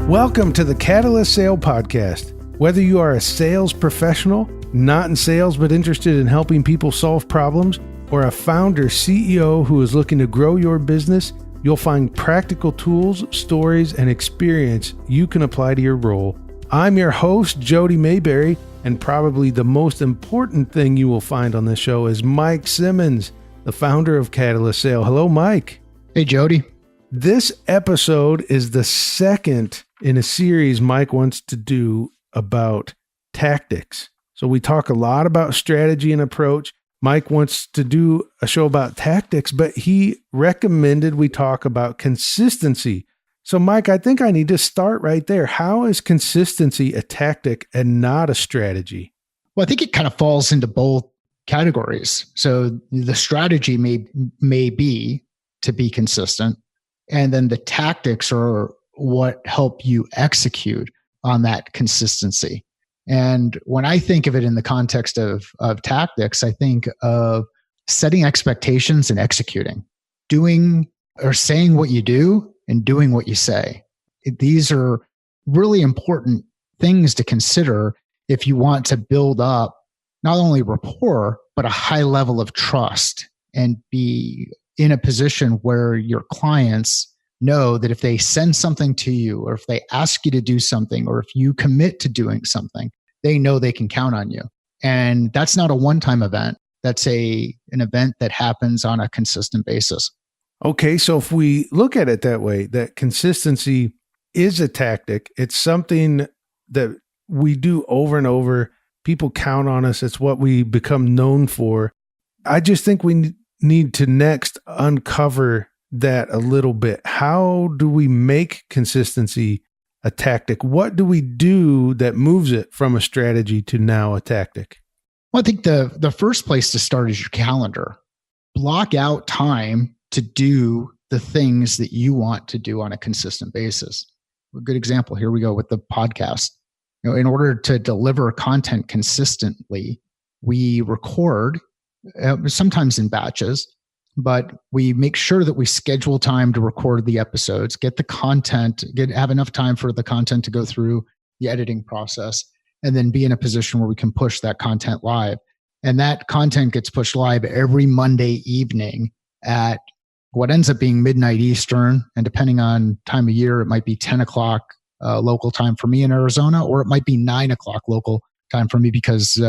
Welcome to the Catalyst Sale Podcast. Whether you are a sales professional, not in sales but interested in helping people solve problems, or a founder, CEO who is looking to grow your business, you'll find practical tools, stories, and experience you can apply to your role. I'm your host, Jody Mayberry, and probably the most important thing you will find on this show is Mike Simmons, the founder of Catalyst Sale. Hello, Mike. Hey, Jody. This episode is the second in a series Mike wants to do about tactics. So we talk a lot about strategy and approach. Mike wants to do a show about tactics, but he recommended we talk about consistency. So Mike, I think I need to start right there. How is consistency a tactic and not a strategy? Well, I think it kind of falls into both categories. So the strategy may be to be consistent, and then the tactics are what help you execute on that consistency. And when I think of it in the context of tactics, I think of setting expectations and executing, doing or saying what you do and doing what you say. These are really important things to consider if you want to build up not only rapport, but a high level of trust and be in a position where your clients know that if they send something to you, or if they ask you to do something, or if you commit to doing something, they know they can count on you. And that's not a one-time event. That's an event that happens on a consistent basis. Okay, so if we look at it that way, that consistency is a tactic. It's something that we do over and over. People count on us. It's what we become known for. I just think we need to next uncover that a little bit. How do we make consistency a tactic? What do we do that moves it from a strategy to now a tactic? Well, I think the first place to start is your calendar. Block out time to do the things that you want to do on a consistent basis. A good example, here we go with the podcast. In order to deliver content consistently, we record, sometimes in batches, but we make sure that we schedule time to record the episodes, get the content, have enough time for the content to go through the editing process, and then be in a position where we can push that content live. And that content gets pushed live every Monday evening at what ends up being midnight Eastern. And depending on time of year, it might be 10 o'clock local time for me in Arizona, or it might be 9 o'clock local time for me because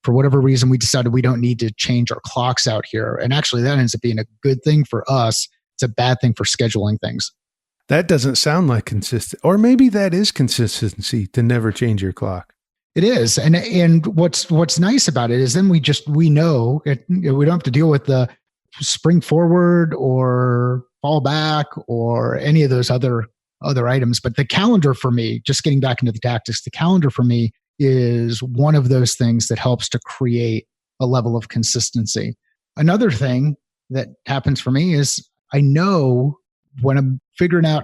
for whatever reason, we decided we don't need to change our clocks out here. And actually, that ends up being a good thing for us. It's a bad thing for scheduling things. That doesn't sound like consistent. Or maybe that is consistency, to never change your clock. It is. And what's nice about it is then we know we don't have to deal with the spring forward or fall back or any of those other items. But the calendar for me, just getting back into the tactics, the calendar for me is one of those things that helps to create a level of consistency. Another thing that happens for me is I know when I'm figuring out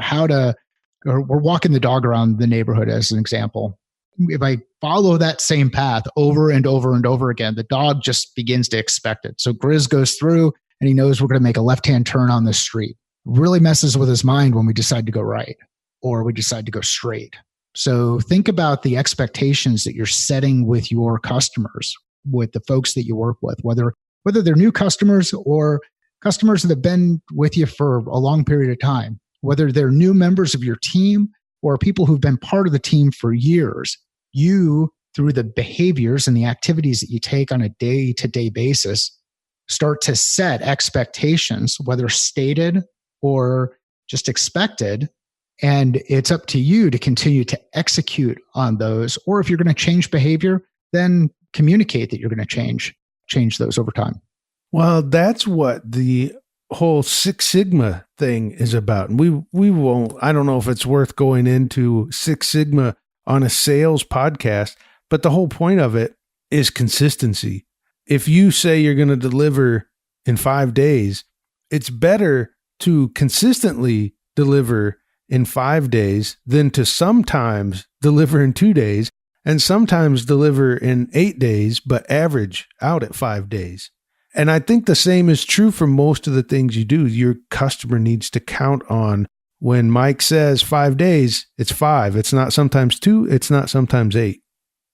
or we're walking the dog around the neighborhood as an example. If I follow that same path over and over and over again, the dog just begins to expect it. So Grizz goes through and he knows we're going to make a left-hand turn on the street. Really messes with his mind when we decide to go right or we decide to go straight. So think about the expectations that you're setting with your customers, with the folks that you work with, whether they're new customers or customers that have been with you for a long period of time, whether they're new members of your team or people who've been part of the team for years. You, through the behaviors and the activities that you take on a day-to-day basis, start to set expectations, whether stated or just expected. And it's up to you to continue to execute on those. Or if you're going to change behavior, then communicate that you're going to change those over time. Well, that's what the whole Six Sigma thing is about. And we won't, I don't know if it's worth going into Six Sigma on a sales podcast, but the whole point of it is consistency. If you say you're going to deliver in 5 days, it's better to consistently deliver in 5 days than to sometimes deliver in 2 days and sometimes deliver in 8 days, but average out at 5 days. And I think the same is true for most of the things you do. Your customer needs to count on when Mike says 5 days, it's 5. It's not sometimes 2. It's not sometimes 8.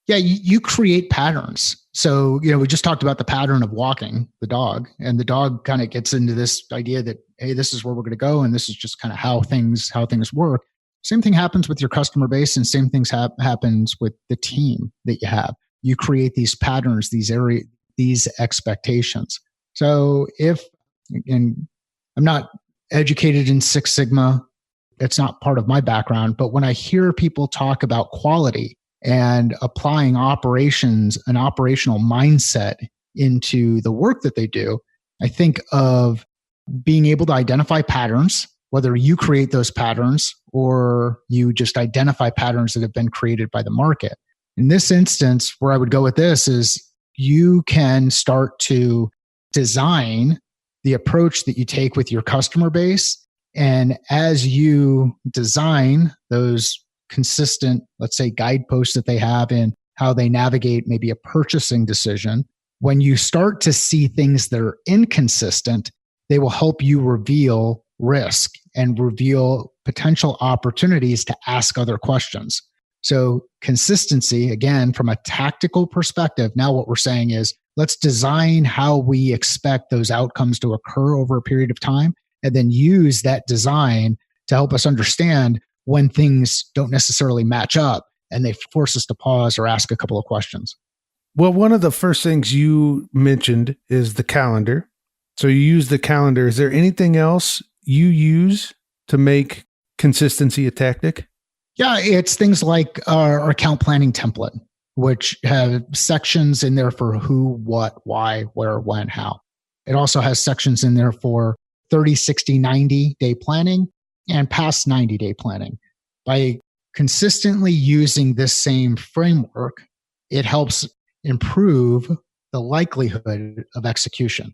Yeah, you create patterns. So, we just talked about the pattern of walking the dog, and the dog kind of gets into this idea that, hey, this is where we're going to go, and this is just kind of how things work. Same thing happens with your customer base, and same things happens with the team that you have. You create these patterns, these expectations. So and I'm not educated in Six Sigma, it's not part of my background, but when I hear people talk about quality and applying an operational mindset into the work that they do, I think of being able to identify patterns, whether you create those patterns or you just identify patterns that have been created by the market. In this instance, where I would go with this is you can start to design the approach that you take with your customer base. And as you design those consistent, let's say, guideposts that they have in how they navigate maybe a purchasing decision, when you start to see things that are inconsistent, they will help you reveal risk and reveal potential opportunities to ask other questions. So consistency, again, from a tactical perspective, now what we're saying is let's design how we expect those outcomes to occur over a period of time, and then use that design to help us understand when things don't necessarily match up and they force us to pause or ask a couple of questions. Well, one of the first things you mentioned is the calendar. So you use the calendar. Is there anything else you use to make consistency a tactic? Yeah, it's things like our account planning template, which have sections in there for who, what, why, where, when, how. It also has sections in there for 30, 60, 90-day planning and past 90-day planning. By consistently using this same framework, it helps improve the likelihood of execution.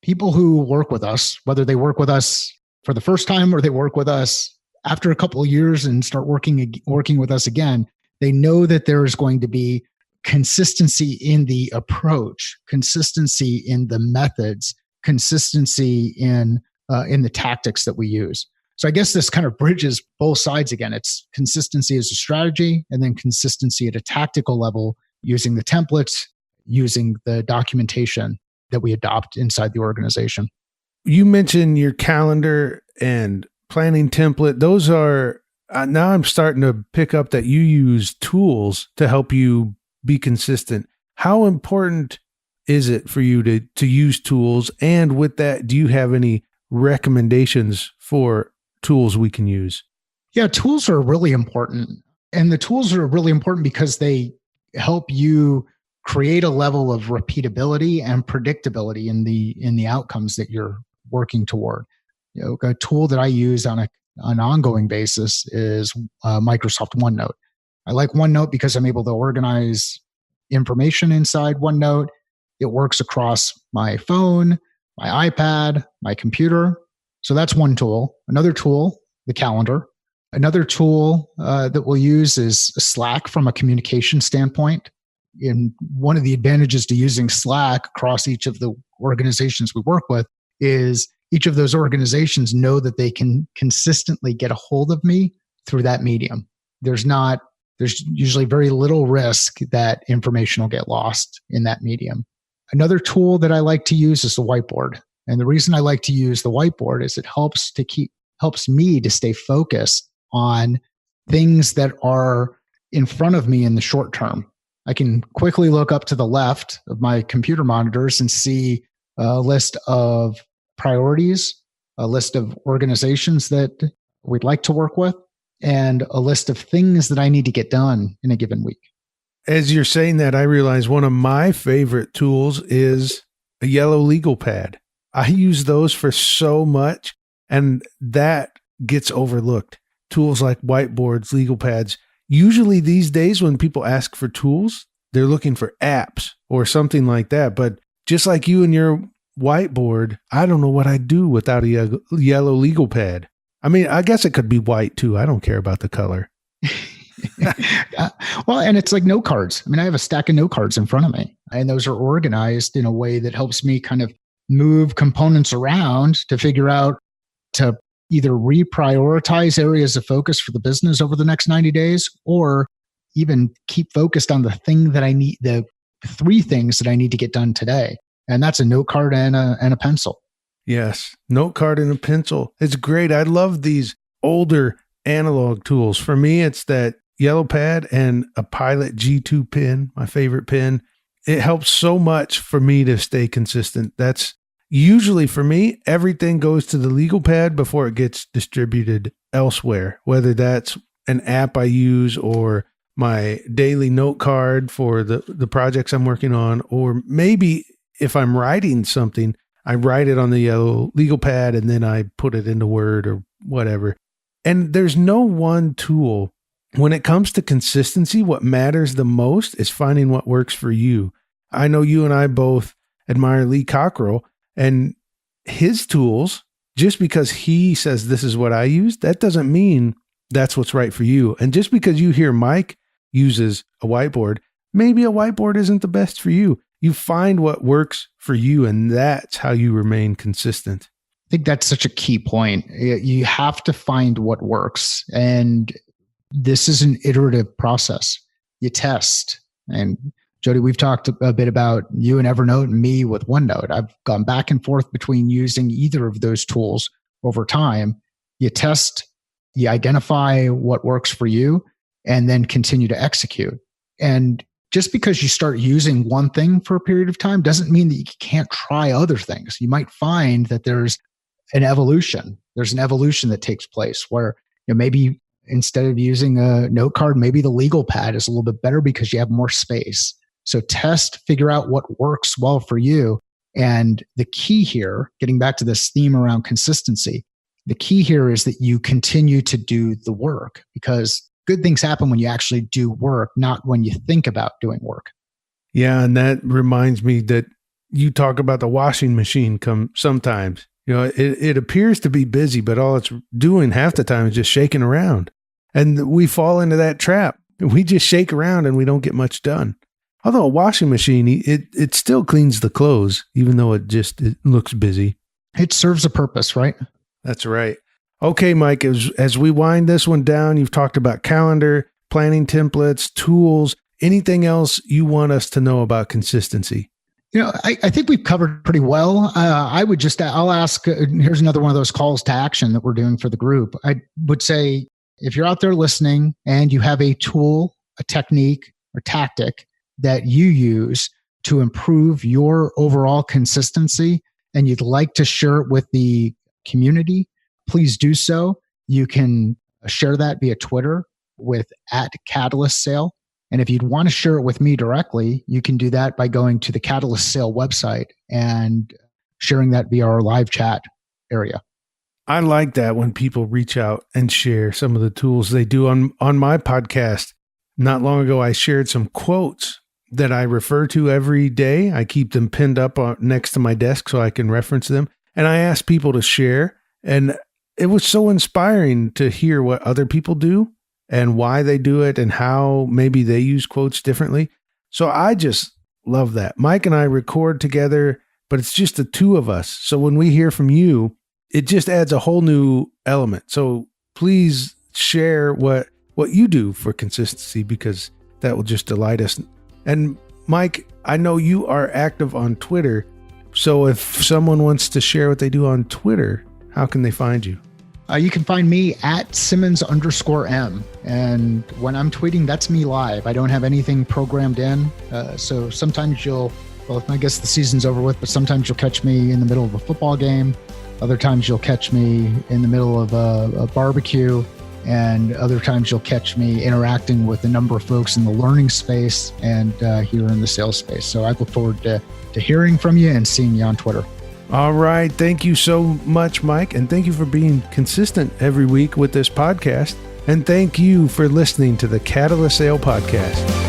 People who work with us, whether they work with us for the first time or they work with us after a couple of years and start working with us again, they know that there is going to be consistency in the approach, consistency in the methods, consistency in the tactics that we use. So I guess this kind of bridges both sides again. It's consistency as a strategy, and then consistency at a tactical level using the templates, using the documentation that we adopt inside the organization. You mentioned your calendar and planning template. Those are, now I'm starting to pick up that you use tools to help you be consistent. How important is it for you to use tools? And with that, do you have any recommendations for tools we can use? Yeah, tools are really important. And the tools are really important because they help you create a level of repeatability and predictability in the outcomes that you're working toward. A tool that I use on an ongoing basis is Microsoft OneNote. I like OneNote because I'm able to organize information inside OneNote. It works across my phone, my iPad, my computer. So that's one tool. Another tool, the calendar. Another tool that we'll use is Slack from a communication standpoint. And one of the advantages to using Slack across each of the organizations we work with is each of those organizations know that they can consistently get a hold of me through that medium. There's usually very little risk that information will get lost in that medium. Another tool that I like to use is the whiteboard. And the reason I like to use the whiteboard is it helps me to stay focused on things that are in front of me in the short term. I can quickly look up to the left of my computer monitors and see a list of priorities, a list of organizations that we'd like to work with, and a list of things that I need to get done in a given week. As you're saying that, I realize one of my favorite tools is a yellow legal pad. I use those for so much, and that gets overlooked. Tools like whiteboards, legal pads. Usually these days when people ask for tools, they're looking for apps or something like that. But just like you and your whiteboard, I don't know what I'd do without a yellow legal pad. I mean, I guess it could be white too. I don't care about the color. Well, and it's like note cards. I mean, I have a stack of note cards in front of me, and those are organized in a way that helps me kind of move components around to figure out to either reprioritize areas of focus for the business over the next 90 days, or even keep focused on the thing that I need, the 3 things that I need to get done today. And that's a note card and a pencil. Yes. Note card and a pencil. It's great. I love these older analog tools. For me, it's that yellow pad and a Pilot G2 pen, my favorite pen. It helps so much for me to stay consistent. That's usually for me, everything goes to the legal pad before it gets distributed elsewhere, whether that's an app I use or my daily note card for the projects I'm working on, or maybe if I'm writing something, I write it on the yellow legal pad and then I put it into Word or whatever. And there's no one tool. When it comes to consistency, what matters the most is finding what works for you. I know you and I both admire Lee Cockrell and his tools. Just because he says this is what I use, that doesn't mean that's what's right for you. And just because you hear Mike uses a whiteboard, maybe a whiteboard isn't the best for you. You find what works for you, and that's how you remain consistent. I think that's such a key point. You have to find what works. And this is an iterative process. You test. And Jody, we've talked a bit about you and Evernote and me with OneNote. I've gone back and forth between using either of those tools over time. You test, you identify what works for you, and then continue to execute. And just because you start using one thing for a period of time doesn't mean that you can't try other things. You might find that there's an evolution. There's an evolution that takes place where maybe instead of using a note card, maybe the legal pad is a little bit better because you have more space. So test, figure out what works well for you. And the key here, getting back to this theme around consistency, the key here is that you continue to do the work, because good things happen when you actually do work, not when you think about doing work. Yeah. And that reminds me that you talk about the washing machine sometimes. It appears to be busy, but all it's doing half the time is just shaking around. And we fall into that trap. We just shake around and we don't get much done. Although a washing machine, it still cleans the clothes, even though it looks busy. It serves a purpose, right? That's right. Okay, Mike, as we wind this one down, you've talked about calendar, planning templates, tools, anything else you want us to know about consistency? I think we've covered pretty well. I'll ask, here's another one of those calls to action that we're doing for the group. I would say, if you're out there listening and you have a tool, a technique, or tactic that you use to improve your overall consistency and you'd like to share it with the community, please do so. You can share that via Twitter with @CatalystSale. And if you'd want to share it with me directly, you can do that by going to the Catalyst Sale website and sharing that via our live chat area. I like that when people reach out and share some of the tools they do on my podcast. Not long ago, I shared some quotes that I refer to every day. I keep them pinned up next to my desk so I can reference them. And I asked people to share. And it was so inspiring to hear what other people do and why they do it and how maybe they use quotes differently. So I just love that. Mike and I record together, but it's just the two of us. So when we hear from you, it just adds a whole new element. So please share what you do for consistency, because that will just delight us. And Mike, I know you are active on Twitter. So if someone wants to share what they do on Twitter, how can they find you? You can find me @Simmons_M. And when I'm tweeting, that's me live. I don't have anything programmed in. So sometimes I guess the season's over with, but sometimes you'll catch me in the middle of a football game. Other times you'll catch me in the middle of a barbecue. And other times you'll catch me interacting with a number of folks in the learning space and here in the sales space. So I look forward to hearing from you and seeing you on Twitter. All right. Thank you so much, Mike. And thank you for being consistent every week with this podcast. And thank you for listening to the Catalyst Sale Podcast.